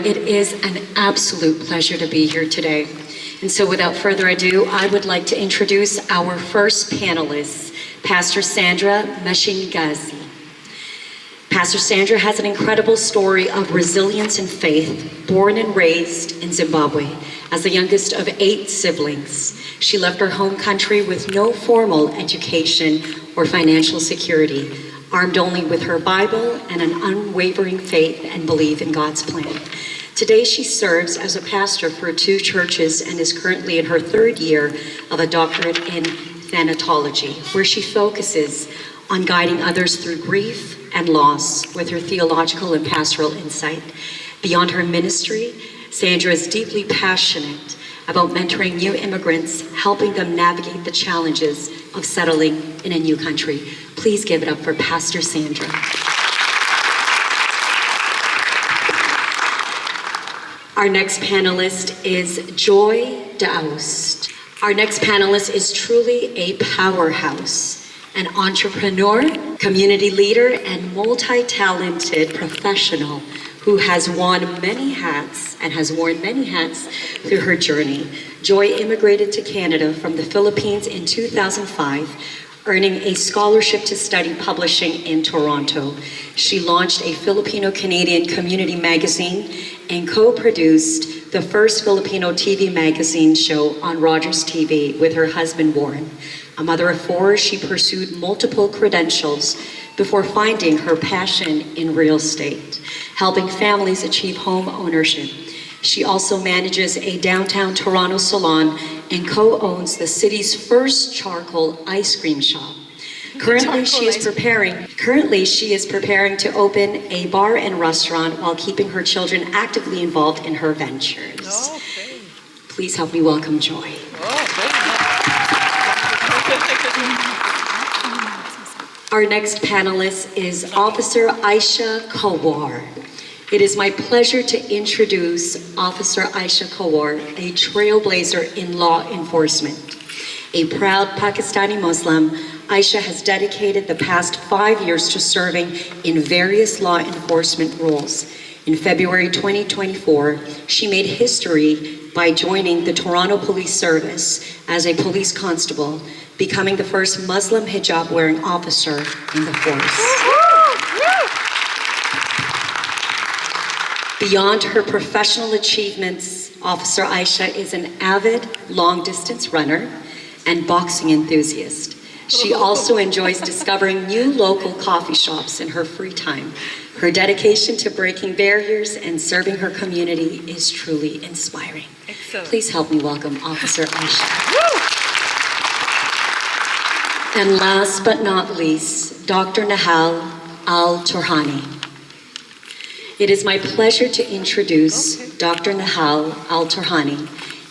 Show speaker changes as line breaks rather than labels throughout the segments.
it is an absolute pleasure to be here today. And so without further ado, I would like to introduce our first panelist, Pastor Sandra Mashingazi. Pastor Sandra has an incredible story of resilience and faith, born and raised in Zimbabwe. As the youngest of 8 siblings, she left her home country with no formal education or financial security, armed only with her Bible and an unwavering faith and belief in God's plan. Today she serves as a pastor for 2 churches and is currently in her 3rd year of a doctorate in thanatology, where she focuses on guiding others through grief and loss with her theological and pastoral insight. Beyond her ministry, Sandra is deeply passionate about mentoring new immigrants, helping them navigate the challenges of settling in a new country. Please give it up for Pastor Sandra. Our next panelist is Joy Daoust. Our next panelist is truly a powerhouse, an entrepreneur, community leader, and multi-talented professional who has worn many hats through her journey. Joy immigrated to Canada from the Philippines in 2005, earning a scholarship to study publishing in Toronto. She launched a Filipino-Canadian community magazine and co-produced the first Filipino TV magazine show on Rogers TV with her husband Warren. A mother of 4, she pursued multiple credentials before finding her passion in real estate, helping families achieve home ownership. She also manages a downtown Toronto salon and co-owns the city's first charcoal ice cream shop. Currently, she is preparing to open a bar and restaurant while keeping her children actively involved in her ventures.
Okay.
Please help me welcome Joy. Our next panelist is Officer Aisha Kawar. It is my pleasure to introduce Officer Aisha Kawar, a trailblazer in law enforcement. A proud Pakistani Muslim, Aisha has dedicated the past 5 years to serving in various law enforcement roles. In February 2024, she made history by joining the Toronto Police Service as a police constable, becoming the first Muslim hijab-wearing officer in the force. Beyond her professional achievements, Officer Aisha is an avid long-distance runner and boxing enthusiast. She also enjoys discovering new local coffee shops in her free time. Her dedication to breaking barriers and serving her community is truly inspiring.
Excellent.
Please help me welcome Officer Aisha. And last but not least, Dr. Nahal Al-Turhani. It is my pleasure to introduce Dr. Nahal Al-Turhani,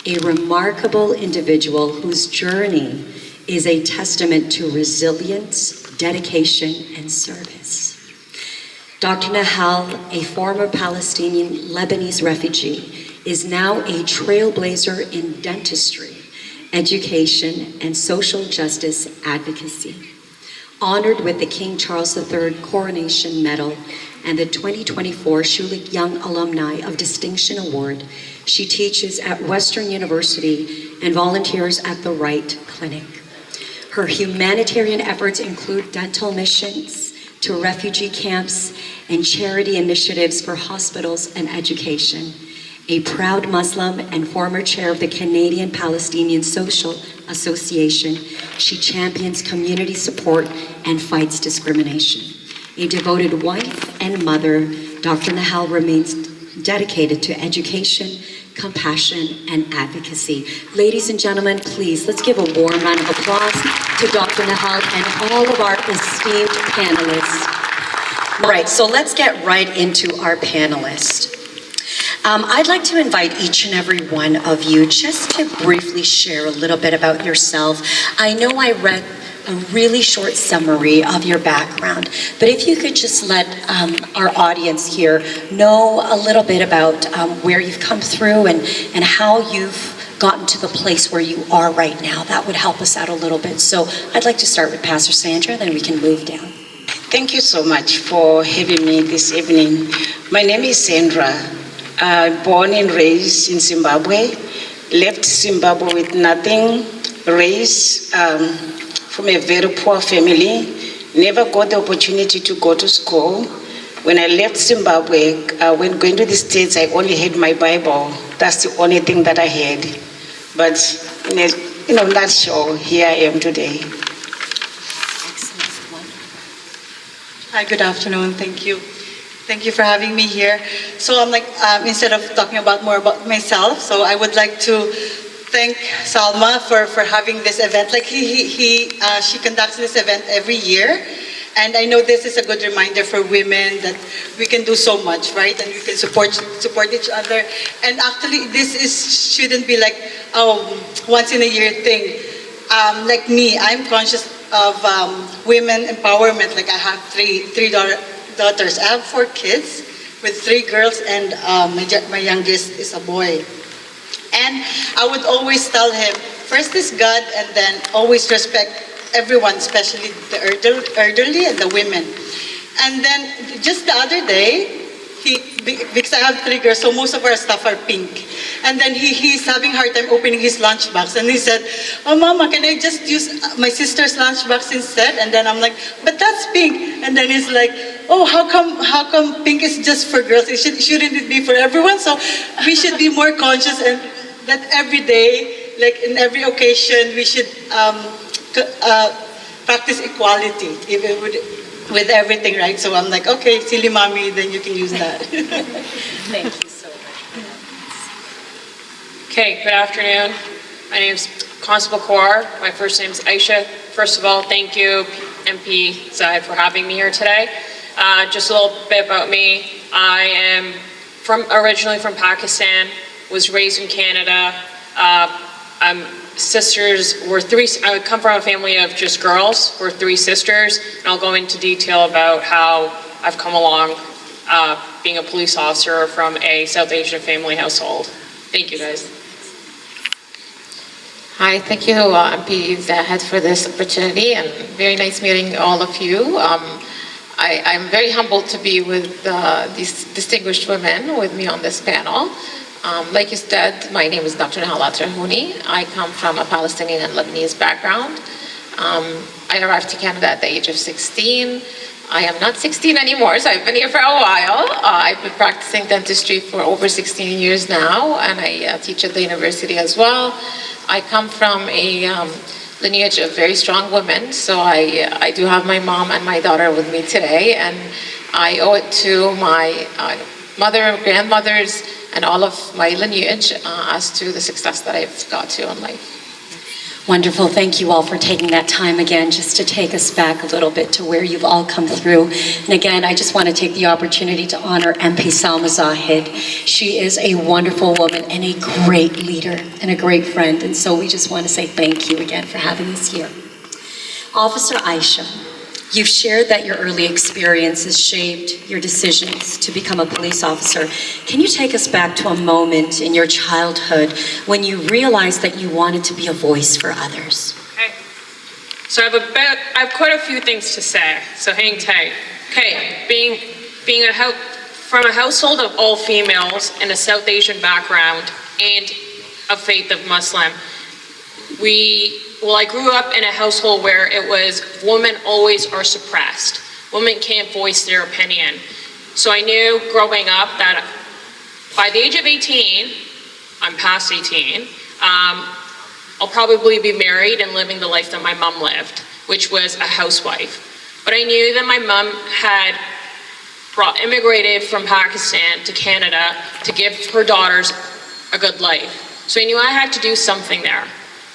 a remarkable individual whose journey is a testament to resilience, dedication, and service. Dr. Nahal, a former Palestinian Lebanese refugee, is now a trailblazer in dentistry, education, and social justice advocacy. Honored with the King Charles III Coronation Medal and the 2024 Schulich Young Alumni of Distinction Award, she teaches at Western University and volunteers at the Wright Clinic. Her humanitarian efforts include dental missions to refugee camps and charity initiatives for hospitals and education. A proud Muslim and former chair of the Canadian Palestinian Social Association, she champions community support and fights discrimination. A devoted wife and mother, Dr. Nahal remains dedicated to education, compassion, and advocacy. Ladies and gentlemen, please, let's give a warm round of applause to Dr. Nahal and all of our esteemed panelists. All right, so let's get right into our panelists. I'd like to invite each and every one of you just to briefly share a little bit about yourself. I know I read a really short summary of your background, but if you could just let our audience here know a little bit about where you've come through and how you've gotten to the place where you are right now, that would help us out a little bit. So I'd like to start with Pastor Sandra, then we can move down.
Thank you so much for having me this evening. My name is Sandra
Born and raised in Zimbabwe, left Zimbabwe with nothing, raised from a very poor family, never got the opportunity to go to school. When I left Zimbabwe, when going to the States, I only had my Bible. That's the only thing that I had. But in a nutshell, here I am today.
Hi, good afternoon. Thank you. Thank you for having me here. So I'm instead of talking more about myself, so I would like to thank Salma for having this event. She conducts this event every year. And I know this is a good reminder for women that we can do so much, right? And we can support each other. And actually, shouldn't be like once in a year thing. Like me, I'm conscious of women empowerment. Like I have three daughters. I have 4 kids with 3 girls, and my youngest is a boy. And I would always tell him, first is God, and then always respect everyone, especially the elderly and the women. And then just the other day, because I have 3 girls, so most of our stuff are pink. And then he's having a hard time opening his lunchbox. And he said, "Oh, Mama, can I just use my sister's lunchbox instead?" And then I'm like, "But that's pink." And then he's like, "Oh, how come pink is just for girls? Shouldn't it be for everyone?" So we should be more conscious, and that every day, like in every occasion, we should practice equality with everything, right? So I'm like, okay, silly mommy, then you can use that.
Thank you so much.
Okay, good afternoon. My name is Constable Kaur. My first name is Aisha. First of all, thank you, MP Zahid, for having me here today. Just a little bit about me. I am originally from Pakistan, was raised in Canada. I come from a family of just girls. We're 3 sisters, and I'll go into detail about how I've come along being a police officer from a South Asian family household. Thank you, guys.
Hi, thank you, MP Zahid, for this opportunity, and very nice meeting all of you. I'm very humbled to be with these distinguished women with me on this panel. Like you said, my name is Dr. Nahal Al-Tarhouni. I come from a Palestinian and Lebanese background. I arrived to Canada at the age of 16. I am not 16 anymore, so I've been here for a while. I've been practicing dentistry for over 16 years now, and I teach at the university as well. I come from a lineage of very strong women, so I do have my mom and my daughter with me today, and I owe it to my mother, grandmothers, and all of my lineage as to the success that I've got to in life.
Wonderful. Thank you all for taking that time again just to take us back a little bit to where you've all come through. And again, I just want to take the opportunity to honor MP Salma Zahid. She is a wonderful woman and a great leader and a great friend. And so we just want to say thank you again for having us here. Officer Aisha, you've shared that your early experiences shaped your decisions to become a police officer. Can you take us back to a moment in your childhood when you realized that you wanted to be a voice for others?
Okay. So I have quite a few things to say, so hang tight. Okay, being from a household of all females in a South Asian background and a faith of Muslim, I grew up in a household where it was women always are suppressed. Women can't voice their opinion. So I knew growing up that by the age of 18, I'm past 18, I'll probably be married and living the life that my mom lived, which was a housewife. But I knew that my mom had immigrated from Pakistan to Canada to give her daughters a good life. So I knew I had to do something there.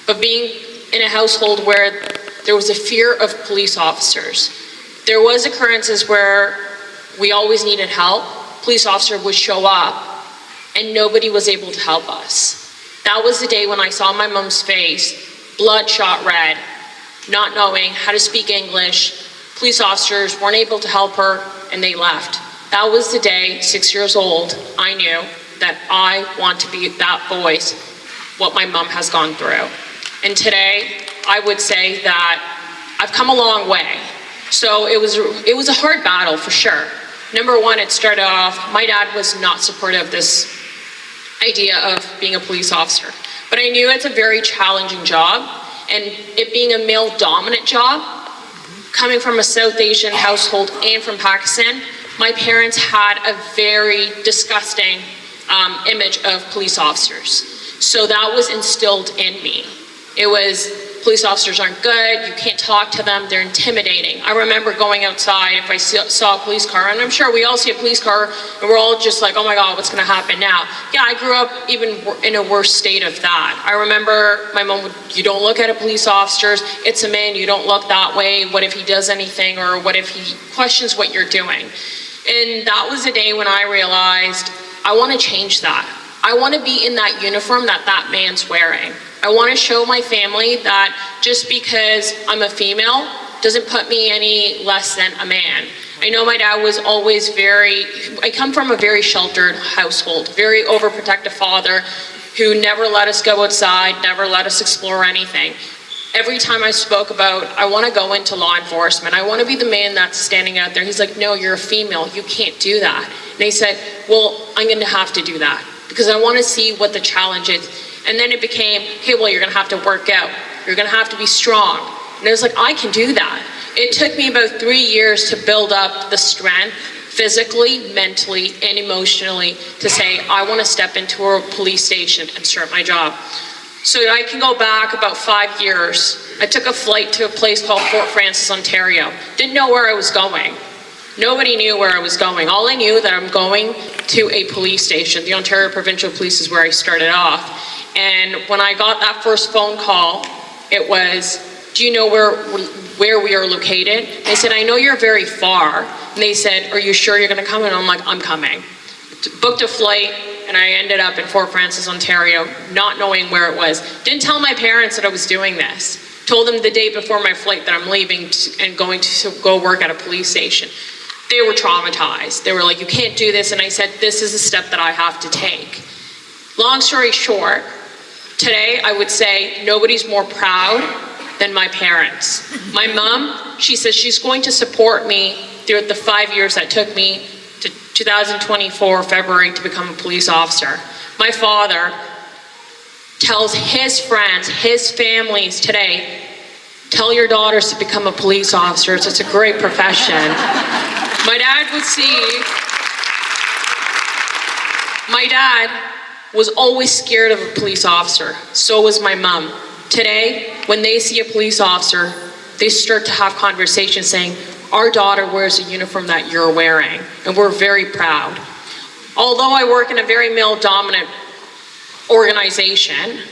But being in a household where there was a fear of police officers, there was occurrences where we always needed help. Police officer would show up and nobody was able to help us. That was the day when I saw my mom's face, bloodshot red, not knowing how to speak English. Police officers weren't able to help her and they left. That was the day, 6 years old, I knew that I want to be that voice, what my mom has gone through. And today, I would say that I've come a long way. So it was a hard battle for sure. Number one, it started off, my dad was not supportive of this idea of being a police officer. But I knew it's a very challenging job, and it being a male-dominant job, coming from a South Asian household and from Pakistan, my parents had a very disgusting image of police officers. So that was instilled in me. It was, police officers aren't good, you can't talk to them, they're intimidating. I remember going outside, if I saw a police car, and I'm sure we all see a police car, and we're all just like, oh my God, what's gonna happen now? Yeah, I grew up even in a worse state of that. I remember my mom would, you don't look at a police officer, it's a man, you don't look that way, what if he does anything, or what if he questions what you're doing? And that was the day when I realized, I wanna change that. I wanna be in that uniform that that man's wearing. I want to show my family that just because I'm a female doesn't put me any less than a man. I know my dad was always I come from a very sheltered household, very overprotective father who never let us go outside, never let us explore anything. Every time I spoke about, I want to go into law enforcement, I want to be the man that's standing out there, he's like, no, you're a female, you can't do that. And he said, well, I'm going to have to do that because I want to see what the challenge is. And then it became, okay, well, you're gonna have to work out. You're gonna have to be strong. And I was like, I can do that. It took me about 3 years to build up the strength, physically, mentally, and emotionally, to say, I wanna step into a police station and start my job. So I can go back about 5 years. I took a flight to a place called Fort Frances, Ontario. Didn't know where I was going. Nobody knew where I was going. All I knew that I'm going to a police station. The Ontario Provincial Police is where I started off. And when I got that first phone call, it was, do you know where we are located? And I said, I know you're very far. And they said, are you sure you're gonna come? And I'm like, I'm coming. Booked a flight, and I ended up in Fort Frances, Ontario, not knowing where it was. Didn't tell my parents that I was doing this. Told them the day before my flight that I'm leaving and going to go work at a police station. They were traumatized. They were like, you can't do this. And I said, this is a step that I have to take. Long story short, today I would say nobody's more proud than my parents. My mom, she says she's going to support me throughout the 5 years that took me to 2024 February to become a police officer. My father tells his friends, his families today, tell your daughters to become a police officer. It's a great profession. My dad would see, my dad was always scared of a police officer. So was my mom. Today, when they see a police officer, they start to have conversations saying, our daughter wears a uniform that you're wearing, and we're very proud. Although I work in a very male-dominant organization,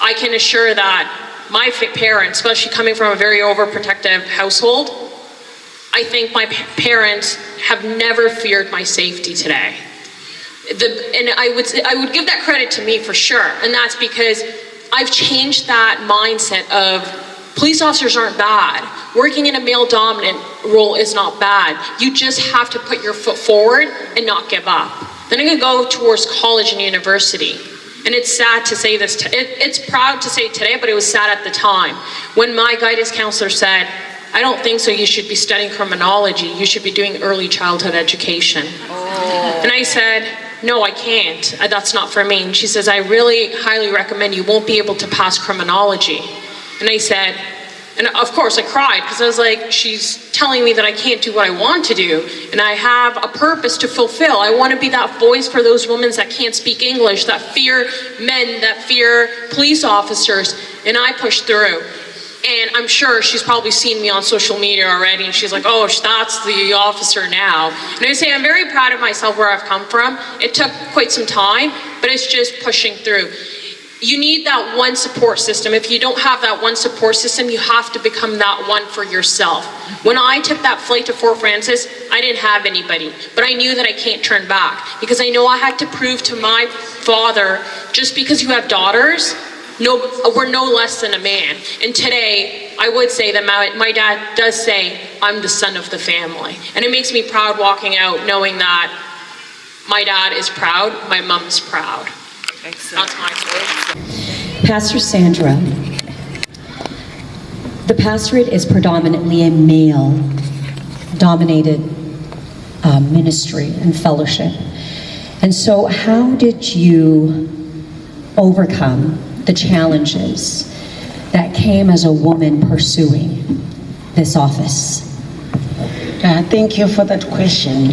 I can assure that my parents, especially coming from a very overprotective household, I think my parents have never feared my safety today. And I would give that credit to me for sure, and that's because I've changed that mindset of police officers aren't bad. Working in a male-dominant role is not bad. You just have to put your foot forward and not give up. Then I'm gonna go towards college and university. And it's sad to say this, it's proud to say today, but it was sad at the time. When my guidance counselor said, I don't think so, you should be studying criminology, you should be doing early childhood education. Oh. And I said, no, I can't, that's not for me. And she says, I really highly recommend, you won't be able to pass criminology. And I said, and of course I cried, because I was like, she's telling me that I can't do what I want to do, and I have a purpose to fulfill. I want to be that voice for those women that can't speak English, that fear men, that fear police officers, and I pushed through. And I'm sure she's probably seen me on social media already, and she's like, oh, that's the officer now. And I say I'm very proud of myself where I've come from. It took quite some time, but it's just pushing through. You need that one support system. If you don't have that one support system, you have to become that one for yourself. When I took that flight to Fort Frances, I didn't have anybody, but I knew that I can't turn back, because I know I had to prove to my father, just because you have daughters, no, we're no less than a man. And today, I would say that my dad does say, I'm the son of the family. And it makes me proud walking out knowing that my dad is proud, my mom's proud.
Excellent.
That's my story.
Pastor Sandra, the pastorate is predominantly a male-dominated ministry and fellowship. And so how did you overcome the challenges that came as a woman pursuing this office?
Thank you for that question.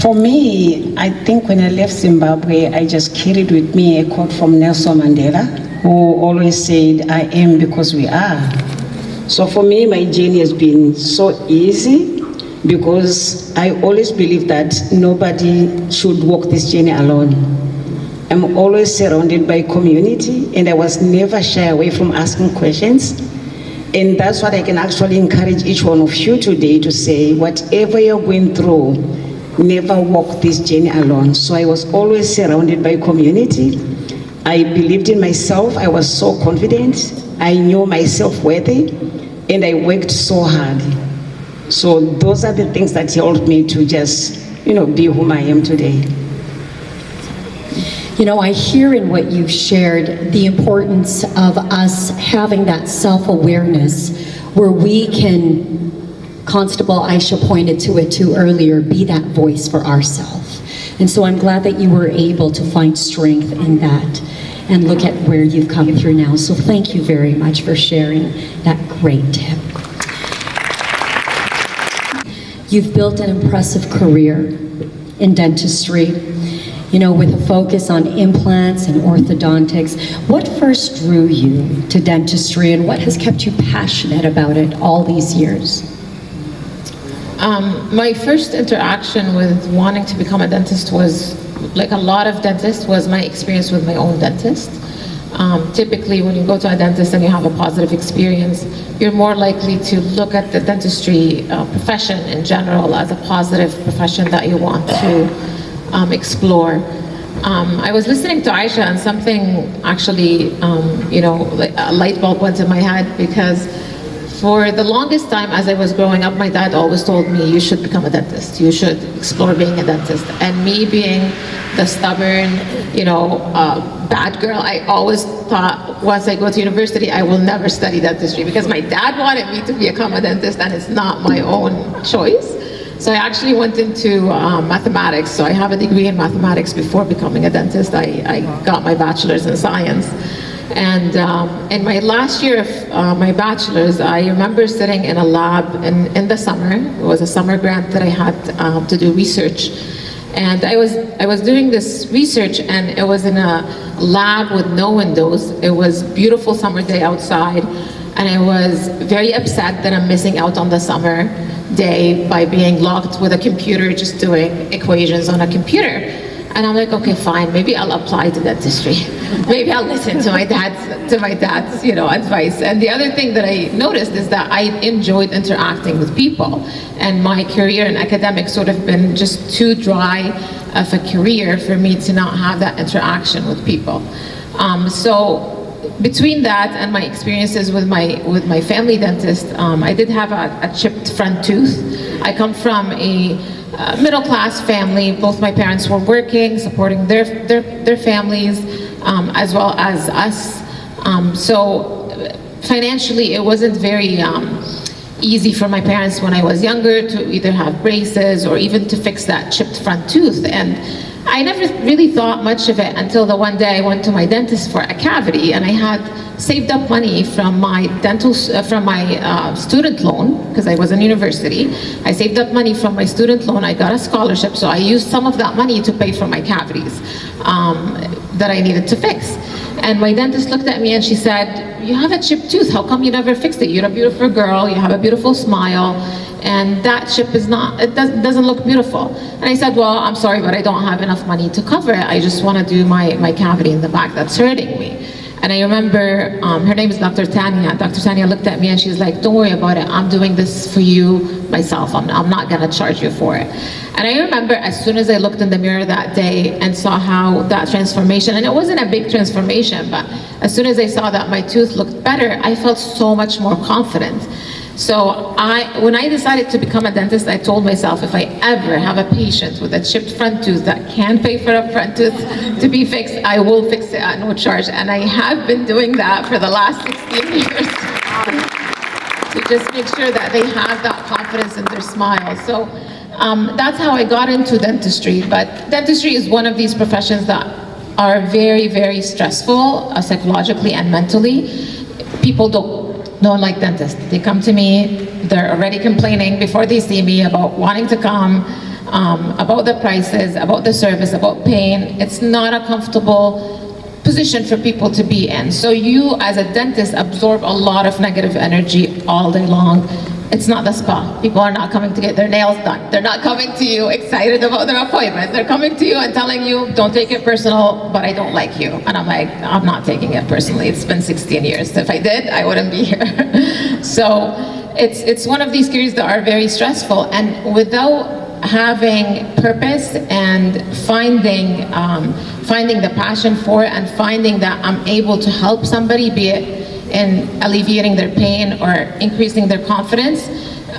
For me, I think when I left Zimbabwe, I just carried with me a quote from Nelson Mandela, who always said, "I am because we are." So for me, my journey has been so easy because I always believe that nobody should walk this journey alone. I'm always surrounded by community, and I was never shy away from asking questions. And that's what I can actually encourage each one of you today to say, whatever you're going through, never walk this journey alone. So I was always surrounded by community. I believed in myself. I was so confident. I knew myself worthy, and I worked so hard. So those are the things that helped me to just, be whom I am today.
I hear in what you've shared the importance of us having that self-awareness where we can, Constable Aisha pointed to it too earlier, be that voice for ourselves. And so I'm glad that you were able to find strength in that and look at where you've come through now. So thank you very much for sharing that great tip. You've built an impressive career in dentistry, with a focus on implants and orthodontics. What first drew you to dentistry, and what has kept you passionate about it all these years?
My first interaction with wanting to become a dentist was, like a lot of dentists, was my experience with my own dentist. Typically, when you go to a dentist and you have a positive experience, you're more likely to look at the dentistry profession in general as a positive profession that you want to explore. I was listening to Aisha, and something actually, like a light bulb went in my head, because for the longest time as I was growing up, my dad always told me, you should become a dentist, you should explore being a dentist. And me being the stubborn, bad girl, I always thought, once I go to university, I will never study dentistry, because my dad wanted me to become a dentist, and it's not my own choice. So I actually went into mathematics. So I have a degree in mathematics before becoming a dentist. I got my bachelor's in science. And in my last year of my bachelor's, I remember sitting in a lab in the summer. It was a summer grant that I had to do research. And I was doing this research, and it was in a lab with no windows. It was a beautiful summer day outside, and I was very upset that I'm missing out on the summer day by being locked with a computer, just doing equations on a computer. And I'm like, okay, fine, maybe I'll apply to dentistry. Maybe I'll listen to my dad's advice. And the other thing that I noticed is that I enjoyed interacting with people. And my career in academics sort of been just too dry of a career for me to not have that interaction with people. So between that and my experiences with my family dentist, I did have a chipped front tooth. I come from a middle-class family. Both my parents were working, supporting their families, as well as us. So financially, it wasn't very easy for my parents when I was younger to either have braces or even to fix that chipped front tooth. And I never really thought much of it until the one day I went to my dentist for a cavity, and I had saved up money from my student loan, because I was in university. I saved up money from my student loan. I got a scholarship, so I used some of that money to pay for my cavities that I needed to fix. And my dentist looked at me and she said, "You have a chipped tooth. How come you never fixed it? You're a beautiful girl. You have a beautiful smile. And that chip doesn't look beautiful." And I said, "Well, I'm sorry, but I don't have enough money to cover it. I just want to do my cavity in the back that's hurting me." And I remember, her name is Dr. Tanya. Dr. Tanya looked at me and she's like, "Don't worry about it. I'm doing this for you myself. I'm not gonna charge you for it." And I remember as soon as I looked in the mirror that day and saw how that transformation, and it wasn't a big transformation, but as soon as I saw that my tooth looked better, I felt so much more confident. So when I decided to become a dentist, I told myself, if I ever have a patient with a chipped front tooth that can't pay for a front tooth to be fixed, I will fix it at no charge. And I have been doing that for the last 16 years to just make sure that they have that confidence in their smile. So That's how I got into dentistry. But dentistry is one of these professions that are very, very stressful, psychologically and mentally. People don't like dentists. They come to me, they're already complaining before they see me about wanting to come, about the prices, about the service, about pain. It's not a comfortable position for people to be in. So you, as a dentist, absorb a lot of negative energy all day long. It's not the spa. People are not coming to get their nails done. They're not coming to you excited about their appointment. They're coming to you and telling you, don't take it personal, but I don't like you. And I'm like, I'm not taking it personally. It's been 16 years. If I did, I wouldn't be here. So it's one of these careers that are very stressful. And without having purpose and finding the passion for it, and finding that I'm able to help somebody, be it in alleviating their pain or increasing their confidence,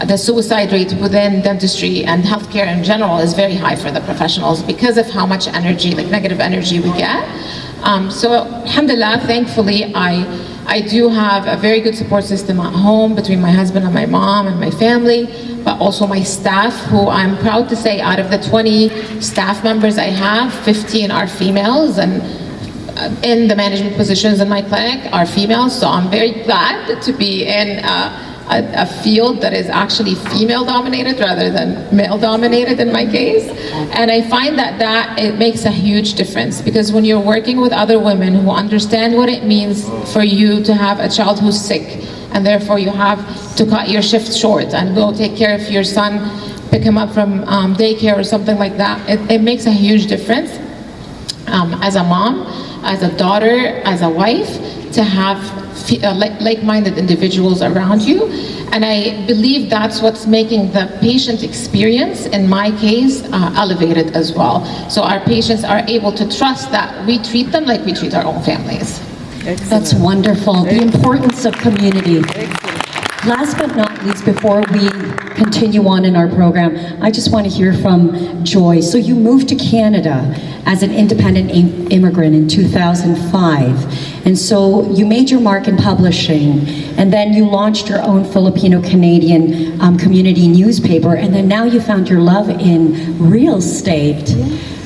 the suicide rate within dentistry and healthcare in general is very high for the professionals because of how much energy, like negative energy, we get. So alhamdulillah, thankfully, I do have a very good support system at home between my husband and my mom and my family, but also my staff, who I'm proud to say out of the 20 staff members I have, 15 are females, and in the management positions in my clinic are females. So I'm very glad to be in a field that is actually female dominated rather than male dominated in my case. And I find that it makes a huge difference, because when you're working with other women who understand what it means for you to have a child who's sick, and therefore you have to cut your shift short and go take care of your son, pick him up from daycare or something like that, it makes a huge difference as a mom, as a daughter, as a wife, to have like-minded individuals around you. And I believe that's what's making the patient experience, in my case, elevated as well. So our patients are able to trust that we treat them like we treat our own families.
Excellent.
That's wonderful. The importance of community. Last but not least, before we continue on in our program, I just want to hear from Joy. So you moved to Canada as an independent immigrant in 2005. And so you made your mark in publishing, and then you launched your own Filipino-Canadian community newspaper, and then now you found your love in real estate.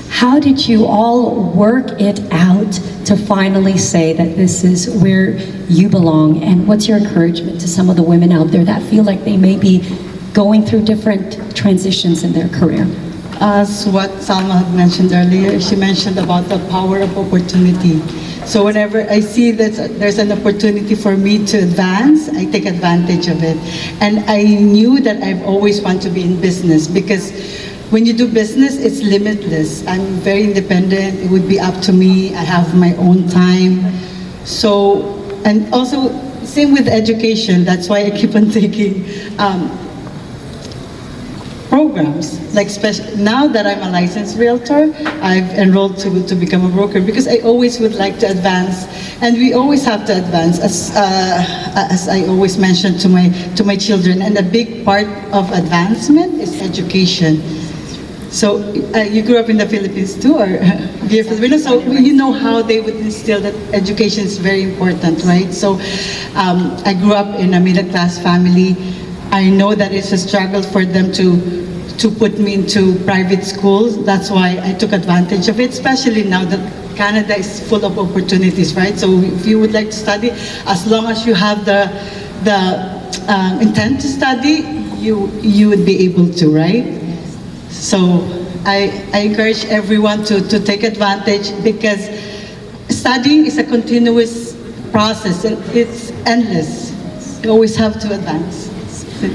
How did you all work it out to finally say that this is where you belong? And what's your encouragement to some of the women out there that feel like they may be going through different transitions in their career?
As what Salma had mentioned earlier, she mentioned about the power of opportunity. So whenever I see that there's an opportunity for me to advance, I take advantage of it. And I knew that I've always wanted to be in business, because when you do business, it's limitless. I'm very independent. It would be up to me. I have my own time. So, and also, same with education. That's why I keep on taking programs. Like now that I'm a licensed realtor, I've enrolled to become a broker, because I always would like to advance, and we always have to advance. As I always mention to my children, and a big part of advancement is education. So you grew up in the Philippines too, or you're Filipino, so you know how they would instill that education is very important, right? So I grew up in a middle-class family. I know that it's a struggle for them to put me into private schools. That's why I took advantage of it, especially now that Canada is full of opportunities, right? So if you would like to study, as long as you have the intent to study, you would be able to, right? So I encourage everyone to take advantage, because studying is a continuous process, and it's endless. You always have to advance.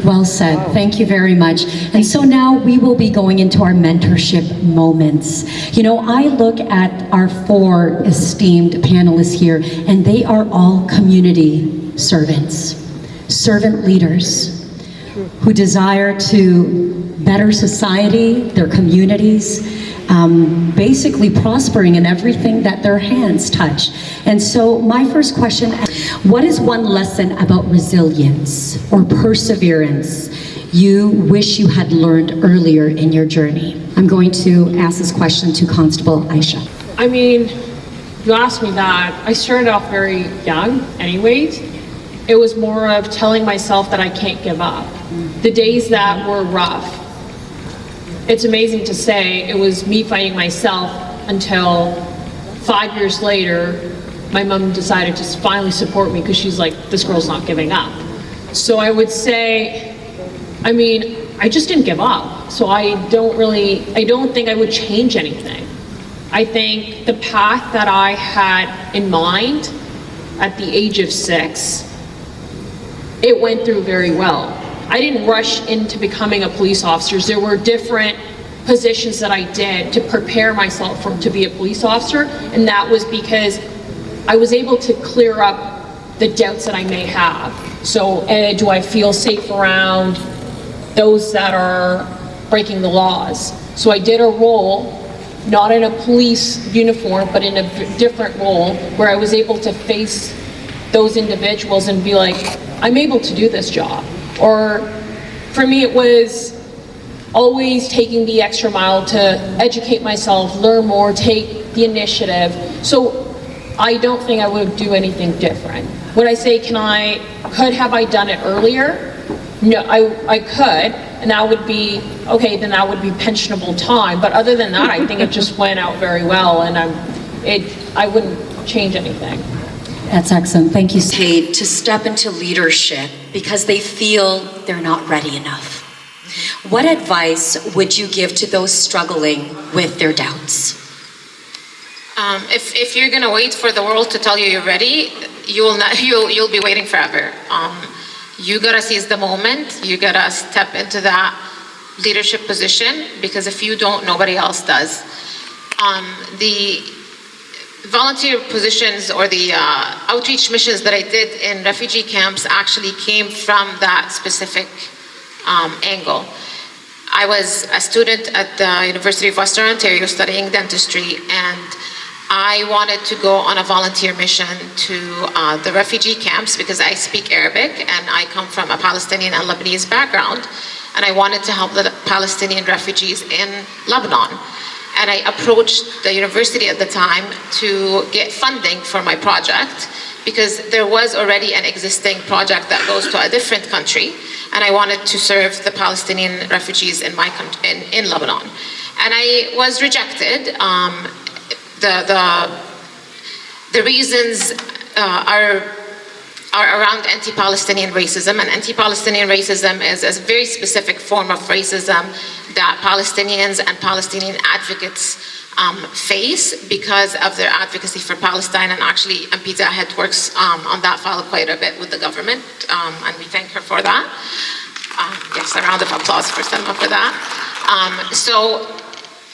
Well said. Thank you very much. And so now we will be going into our mentorship moments. You know, I look at our 4 esteemed panelists here, and they are all community servants, servant leaders who desire to better society, their communities, basically prospering in everything that their hands touch. And so my first question, what is one lesson about resilience or perseverance you wish you had learned earlier in your journey? I'm going to ask this question to Constable Aisha.
I mean, you asked me that. I started off very young anyways. It was more of telling myself that I can't give up. The days that were rough, it's amazing to say it was me fighting myself until 5 years later, my mom decided to finally support me because she's like, this girl's not giving up. So I would say, I mean, I just didn't give up. So I don't think I would change anything. I think the path that I had in mind at the age of 6, it went through very well. I didn't rush into becoming a police officer. There were different positions that I did to prepare myself to be a police officer, and that was because I was able to clear up the doubts that I may have. So, do I feel safe around those that are breaking the laws? So I did a role, not in a police uniform, but in a different role, where I was able to face those individuals and be like, I'm able to do this job. Or for me, it was always taking the extra mile to educate myself, learn more, take the initiative. So I don't think I would do anything different. Would I say, could have I done it earlier? No, I could, and that would be, okay, then that would be pensionable time. But other than that, I think it just went out very well, and I wouldn't change anything.
That's excellent. Thank you. Paid to step into leadership because they feel they're not ready enough. What advice would you give to those struggling with their doubts?
If you're gonna wait for the world to tell you you're ready, you'll be waiting forever. You gotta seize the moment. You gotta step into that leadership position, because if you don't, nobody else does. The volunteer positions or the outreach missions that I did in refugee camps actually came from that specific angle. I was a student at the University of Western Ontario studying dentistry, and I wanted to go on a volunteer mission to the refugee camps because I speak Arabic and I come from a Palestinian and Lebanese background, and I wanted to help the Palestinian refugees in Lebanon. And I approached the university at the time to get funding for my project because there was already an existing project that goes to a different country, and I wanted to serve the Palestinian refugees in my country, in Lebanon. And I was rejected. The reasons are around anti-Palestinian racism, and anti-Palestinian racism is a very specific form of racism that Palestinians and Palestinian advocates face because of their advocacy for Palestine. And actually, MP Zahed works on that file quite a bit with the government, and we thank her for that. Yes, a round of applause for Selma for that. So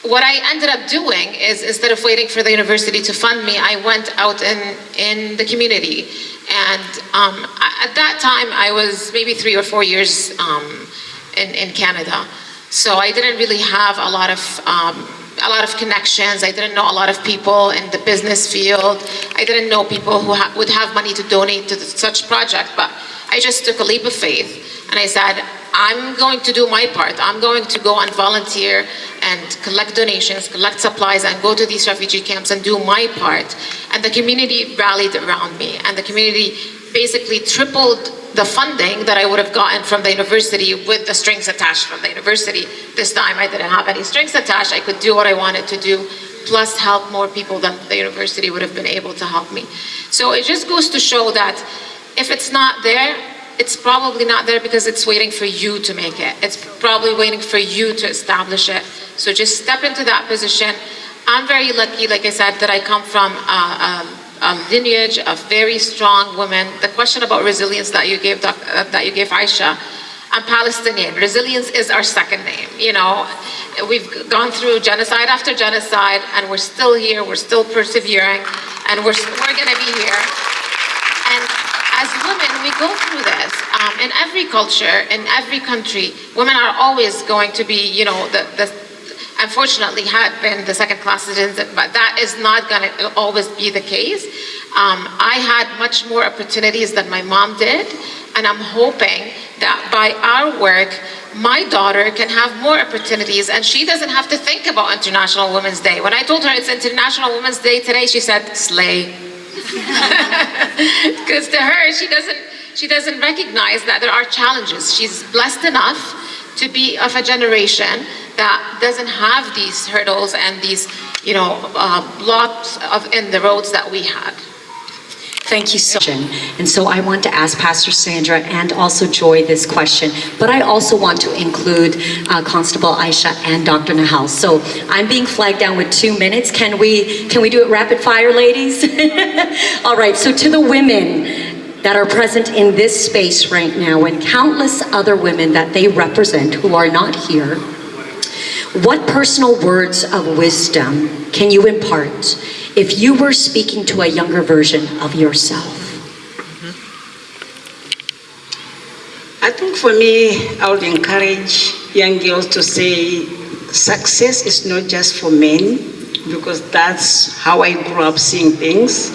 what I ended up doing is, instead of waiting for the university to fund me, I went out in the community. And at that time, I was maybe 3 or 4 years in Canada. So I didn't really have a lot of connections. I didn't know a lot of people in the business field. I didn't know people who would have money to donate to such project. But I just took a leap of faith, and I said, I'm going to do my part. I'm going to go and volunteer and collect donations, collect supplies, and go to these refugee camps and do my part. And the community rallied around me, and the community basically tripled the funding that I would have gotten from the university with the strings attached from the university. This time I didn't have any strings attached. I could do what I wanted to do, plus help more people than the university would have been able to help me. So it just goes to show that if it's not there, it's probably not there because it's waiting for you to make it. It's probably waiting for you to establish it. So just step into that position. I'm very lucky, like I said, that I come from a lineage of very strong women. The question about resilience that you gave Aisha, I'm Palestinian. Resilience is our second name. You know, we've gone through genocide after genocide, and we're still here. We're still persevering, and we're going to be here. And as women, we go through this. In every culture, in every country, women are always going to be, you know, unfortunately had been the second-class citizens, but that is not going to always be the case. I had much more opportunities than my mom did, and I'm hoping that by our work, my daughter can have more opportunities, and she doesn't have to think about International Women's Day. When I told her it's International Women's Day today, she said, slay. Because to her, she doesn't recognize that there are challenges. She's blessed enough to be of a generation that doesn't have these hurdles and these, blocks in the roads that we had.
Thank you so much. And so I want to ask Pastor Sandra and also Joy this question, but I also want to include Constable Aisha and Dr. Nahal. So I'm being flagged down with 2 minutes. Can we do it rapid fire, ladies? All right, so to the women that are present in this space right now and countless other women that they represent who are not here, what personal words of wisdom can you impart if you were speaking to a younger version of yourself?
I think for me, I would encourage young girls to say success is not just for men, because that's how I grew up seeing things.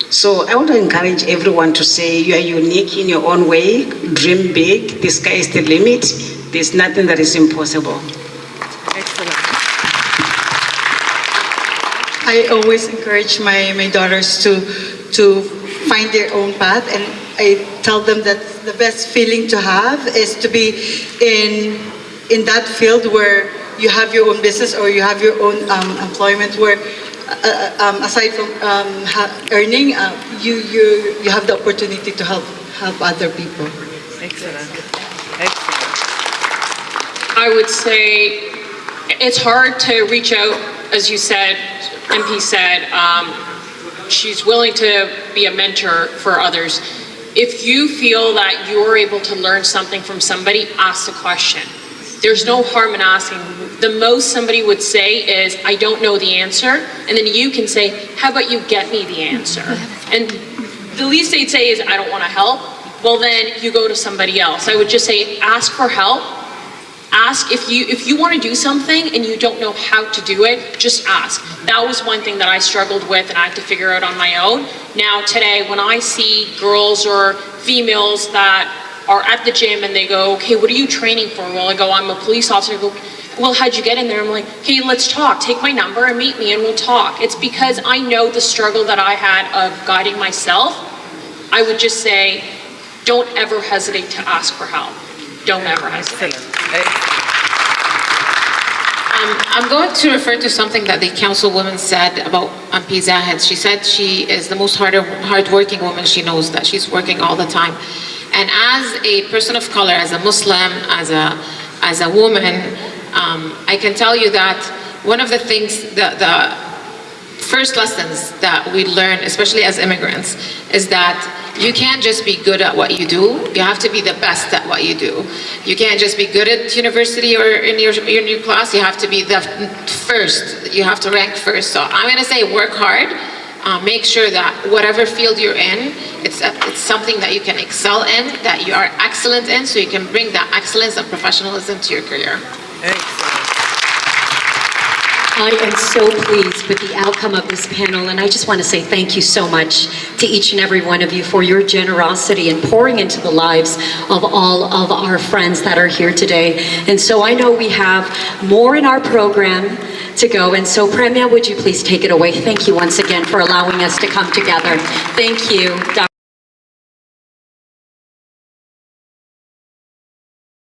So I would encourage everyone to say you are unique in your own way, dream big, the sky is the limit, there's nothing that is impossible.
Excellent. I always encourage my daughters to find their own path, and I tell them that the best feeling to have is to be in that field where you have your own business or you have your own employment, where aside from earning, you have the opportunity to help other people.
Excellent. Excellent.
I would say it's hard to reach out, as you said, MP said, she's willing to be a mentor for others. If you feel that you're able to learn something from somebody, ask the question. There's no harm in asking. The most somebody would say is, I don't know the answer, and then you can say, how about you get me the answer? And the least they'd say is, I don't want to help. Well, then you go to somebody else. I would just say, ask for help. Ask if you want to do something and you don't know how to do it, just ask. That was one thing that I struggled with and I had to figure out on my own. Now today, when I see girls or females that are at the gym and they go, okay, what are you training for? Well, I go, I'm a police officer. I go, well, how'd you get in there? I'm like, hey, let's talk. Take my number and meet me and we'll talk. It's because I know the struggle that I had of guiding myself. I would just say, don't ever hesitate to ask for help. Don't ever hesitate.
I'm going to refer to something that the councilwoman said about MP Zahed. She said she is the most hardworking woman she knows, that she's working all the time. And as a person of color, as a Muslim, as a woman, I can tell you that one of the things, the first lessons that we learn, especially as immigrants, is that you can't just be good at what you do. You have to be the best at what you do. You can't just be good at university or in your class. You have to be the first. You have to rank first. So I'm going to say work hard. Make sure that whatever field you're in, it's something that you can excel in, that you are excellent in, so you can bring that excellence and professionalism to your career.
Excellent.
I am so pleased with the outcome of this panel, and I just want to say thank you so much to each and every one of you for your generosity and pouring into the lives of all of our friends that are here today. And so I know we have more in our program to go, and so Premya, would you please take it away? Thank you once again for allowing us to come together. Thank you, Dr.